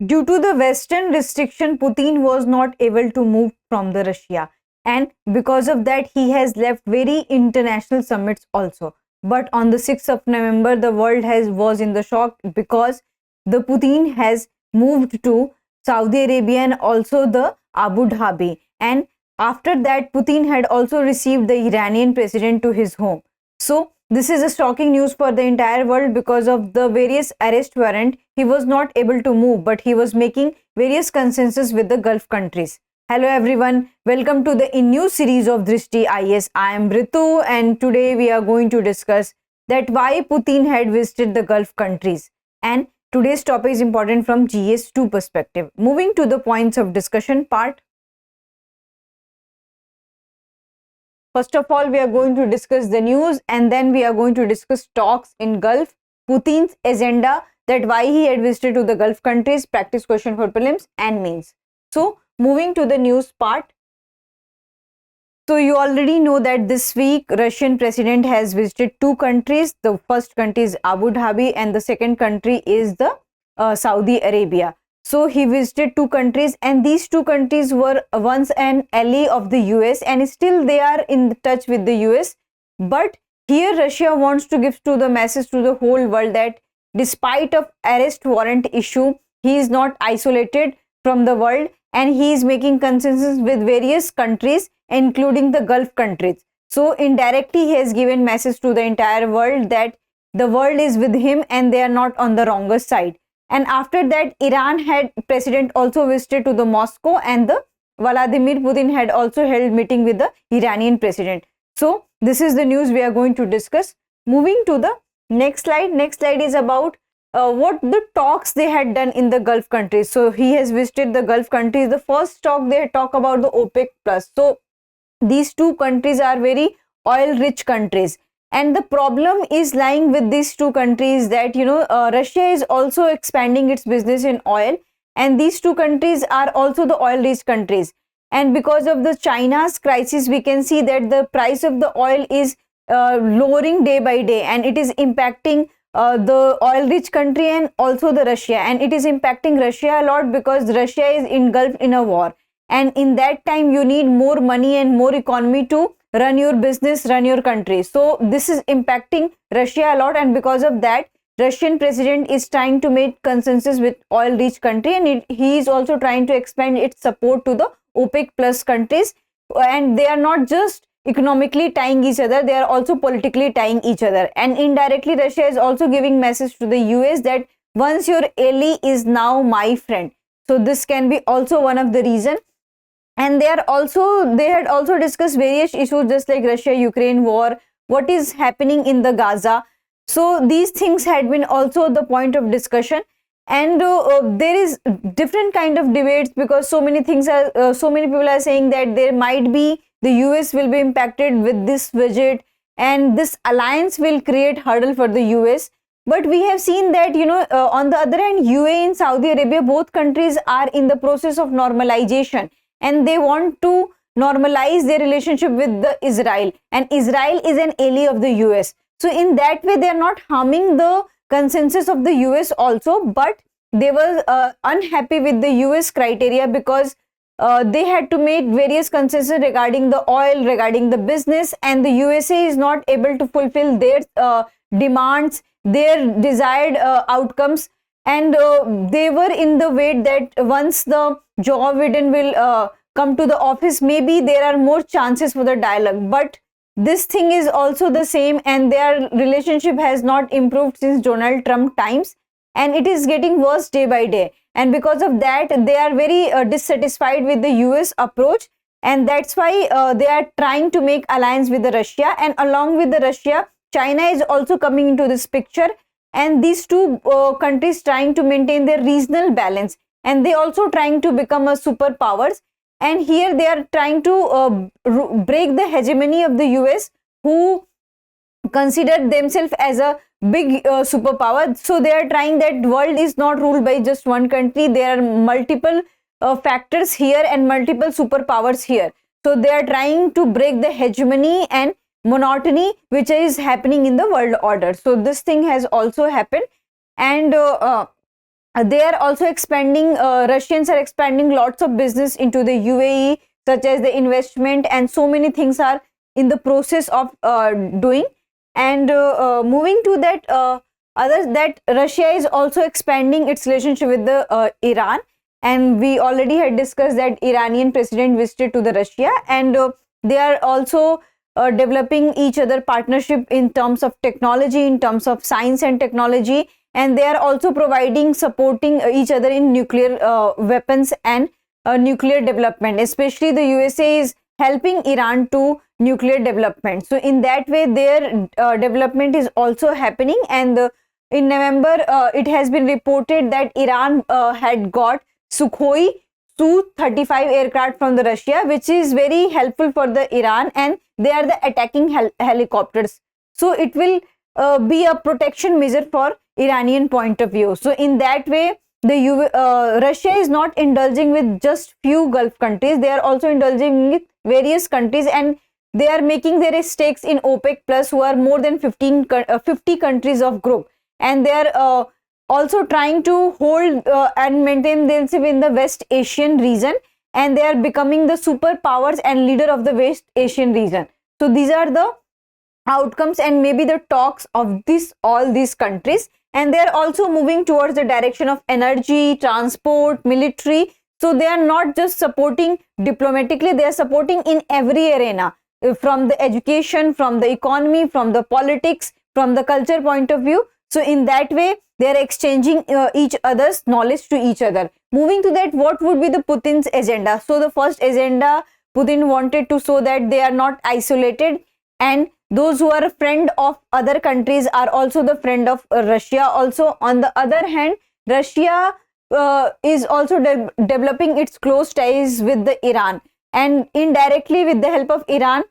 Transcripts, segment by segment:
due to the Western restriction, Putin was not able to move from the Russia, and because of that, he has left very international summits also. But on the 6th of November, the world was in the shock because the Putin has moved to Saudi Arabia and also the Abu Dhabi, and after that, Putin had also received the Iranian president to his home. So this is a shocking news for the entire world because of the various arrest warrant. He was not able to move, but he was making various consensus with the Gulf countries. Hello everyone, welcome to the new series of Drishti IS. I am Ritu, and today we are going to discuss that why Putin had visited the Gulf countries. And today's topic is important from GS2 perspective. Moving to the points of discussion part. First of all, we are going to discuss the news, and then we are going to discuss talks in Gulf, Putin's agenda, that why he had visited to the Gulf countries, practice question for prelims and mains. So moving to the news part. So you already know that this week Russian president has visited two countries. The first country is Abu Dhabi and the second country is the Saudi Arabia. So he visited two countries, and these two countries were once an ally of the US, and still they are in touch with the US. But here Russia wants to give to the message to the whole world that despite of arrest warrant issue, he is not isolated from the world, and he is making consensus with various countries including the Gulf countries. So indirectly he has given message to the entire world that the world is with him and they are not on the wrong side. And after that, Iran had president also visited to the Moscow, and the Vladimir Putin had also held meeting with the Iranian president. So this is the news we are going to discuss. Moving to the next slide. Next slide is about what the talks they had done in the Gulf countries. So he has visited the Gulf countries. The first talk they talk about the OPEC plus. So these two countries are very oil rich countries. And the problem is lying with these two countries that, Russia is also expanding its business in oil, and these two countries are also the oil rich countries. And because of the China's crisis, we can see that the price of the oil is lowering day by day, and it is impacting the oil rich country and also the Russia. And it is impacting Russia a lot because Russia is engulfed in a war. And in that time, you need more money and more economy to run your business, run your country. So this is impacting Russia a lot, and because of that, Russian president is trying to make consensus with oil rich country, and he is also trying to expand its support to the OPEC plus countries. And they are not just economically tying each other, they are also politically tying each other. And indirectly, Russia is also giving message to the US that once your ally is now my friend. So this can be also one of the reason. And they had also discussed various issues just like Russia-Ukraine war, what is happening in the Gaza. So these things had been also the point of discussion. And there is different kind of debates because so many things are, so many people are saying that there might be the US will be impacted with this visit, and this alliance will create hurdle for the US. But we have seen that, on the other hand, UAE and Saudi Arabia, both countries are in the process of normalization, and they want to normalize their relationship with the Israel, and Israel is an ally of the US. So in that way, they are not harming the consensus of the US also, but they were unhappy with the US criteria because they had to make various consensus regarding the oil, regarding the business, and the USA is not able to fulfill their demands, their desired outcomes. And they were in the wait that once the Joe Biden will come to the office, maybe there are more chances for the dialogue. But this thing is also the same, and their relationship has not improved since Donald Trump times, and it is getting worse day by day. And because of that, they are very dissatisfied with the US approach, and that's why they are trying to make alliance with the Russia. And along with the Russia, China is also coming into this picture, and these two countries trying to maintain their regional balance, and they also trying to become a superpowers. And here they are trying to break the hegemony of the US, who consider themselves as a big superpower. So they are trying that world is not ruled by just one country. There are multiple factors here and multiple superpowers here. So they are trying to break the hegemony and monotony which is happening in the world order. So this thing has also happened. And They are also expanding, Russians are expanding lots of business into the UAE, such as the investment, and so many things are in the process of doing. And moving to that, others, that Russia is also expanding its relationship with the Iran, and we already had discussed that Iranian president visited to the Russia, and they are also developing each other partnership in terms of technology, in terms of science and technology, and they are also providing, supporting each other in nuclear weapons and nuclear development. Especially the USA is helping Iran to nuclear development. So in that way, their development is also happening. And in November, it has been reported that Iran had got Sukhoi Su-35 aircraft from the Russia, which is very helpful for the Iran, and they are the attacking helicopters. So it will be a protection measure for Iranian point of view. So in that way, the Russia is not indulging with just few Gulf countries. They are also indulging with various countries, and they are making their stakes in OPEC plus, who are more than 50 countries of group, and they are also trying to hold and maintain themselves in the West Asian region, and they are becoming the superpowers and leader of the West Asian region. So these are the outcomes and maybe the talks of all these countries, and they are also moving towards the direction of energy, transport, military. So they are not just supporting diplomatically, they are supporting in every arena, from the education, from the economy, from the politics, from the culture point of view. So in that way, they are exchanging each other's knowledge to each other. Moving to that, what would be the Putin's agenda? So the first agenda, Putin wanted to show that they are not isolated, and those who are a friend of other countries are also the friend of Russia also. On the other hand, Russia is also developing its close ties with the Iran, and indirectly with the help of Iran,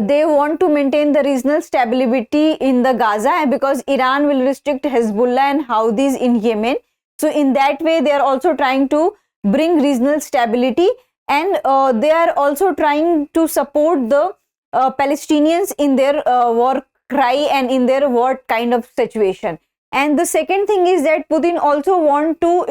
they want to maintain the regional stability in the Gaza, because Iran will restrict Hezbollah and Houthis in Yemen. So in that way, they are also trying to bring regional stability, and they are also trying to support the Palestinians in their war cry and in their war kind of situation. And the second thing is that Putin also want to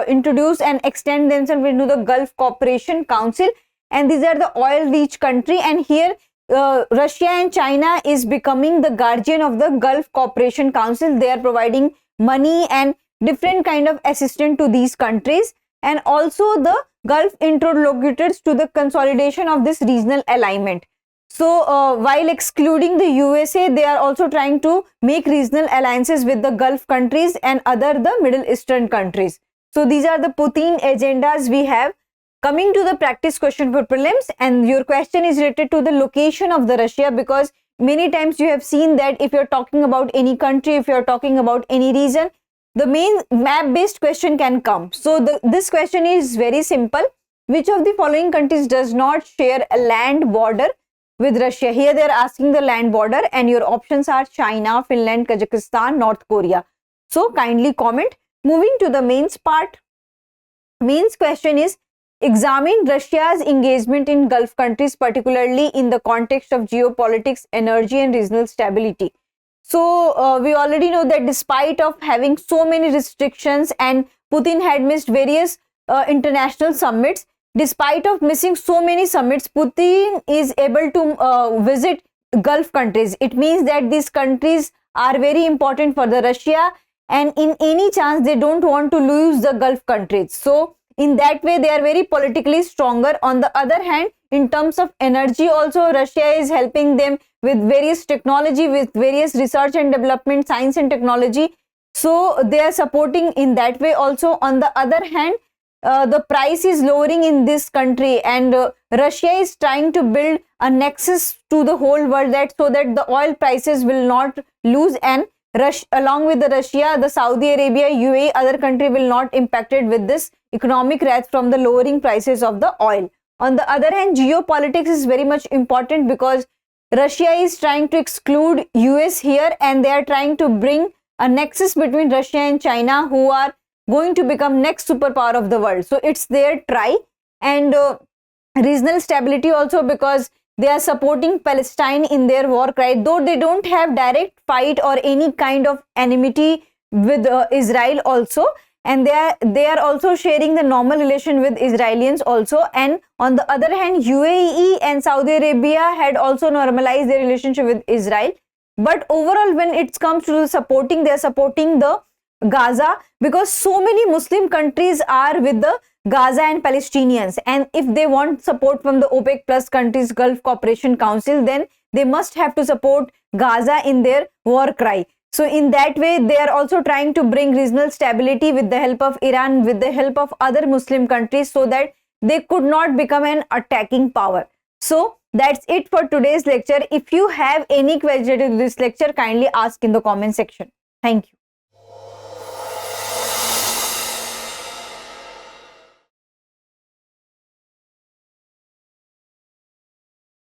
introduce and extend themselves into the Gulf Cooperation Council, and these are the oil rich country, and here Russia and China is becoming the guardian of the Gulf Cooperation Council. They are providing money and different kind of assistance to these countries, and also the Gulf interlocutors to the consolidation of this regional alignment. So while excluding the USA, they are also trying to make regional alliances with the Gulf countries and the Middle Eastern countries. So these are the Putin agendas we have. Coming to the practice question for prelims, and your question is related to the location of the Russia, because many times you have seen that if you're talking about any country, if you're talking about any region, the main map based question can come. So this question is very simple. Which of the following countries does not share a land border with Russia? Here they are asking the land border, and your options are China, Finland, Kazakhstan, North Korea. So kindly comment. Moving to the mains part. Mains question is, examine Russia's engagement in Gulf countries, particularly in the context of geopolitics, energy and regional stability. So we already know that despite of having so many restrictions, and Putin had missed various international summits, despite of missing so many summits, Putin is able to visit Gulf countries. It means that these countries are very important for the Russia, and in any chance they don't want to lose the Gulf countries. So in that way, they are very politically stronger. On the other hand, in terms of energy also, Russia is helping them with various technology, with various research and development, science and technology. So they are supporting in that way also. On the other hand, the price is lowering in this country, and Russia is trying to build a nexus to the whole world, that so that the oil prices will not lose, and along with the Russia, the Saudi Arabia, UAE, other country will not impacted with this economic wrath from the lowering prices of the oil. On the other hand, geopolitics is very much important, because Russia is trying to exclude US here, and they are trying to bring a nexus between Russia and China, who are going to become next superpower of the world. So it's their try. And regional stability also, because they are supporting Palestine in their war cry, though they don't have direct fight or any kind of enmity with Israel also. and they are also sharing the normal relation with Israelis also. And on the other hand, UAE and Saudi Arabia had also normalized their relationship with Israel. But overall, when it comes to supporting, they are supporting the Gaza, because so many Muslim countries are with the Gaza and Palestinians, and if they want support from the OPEC plus countries, Gulf Cooperation Council, then they must have to support Gaza in their war cry. So in that way, they are also trying to bring regional stability with the help of Iran, with the help of other Muslim countries, so that they could not become an attacking power. So that's it for today's lecture. If you have any question to this lecture, kindly ask in the comment section. Thank you.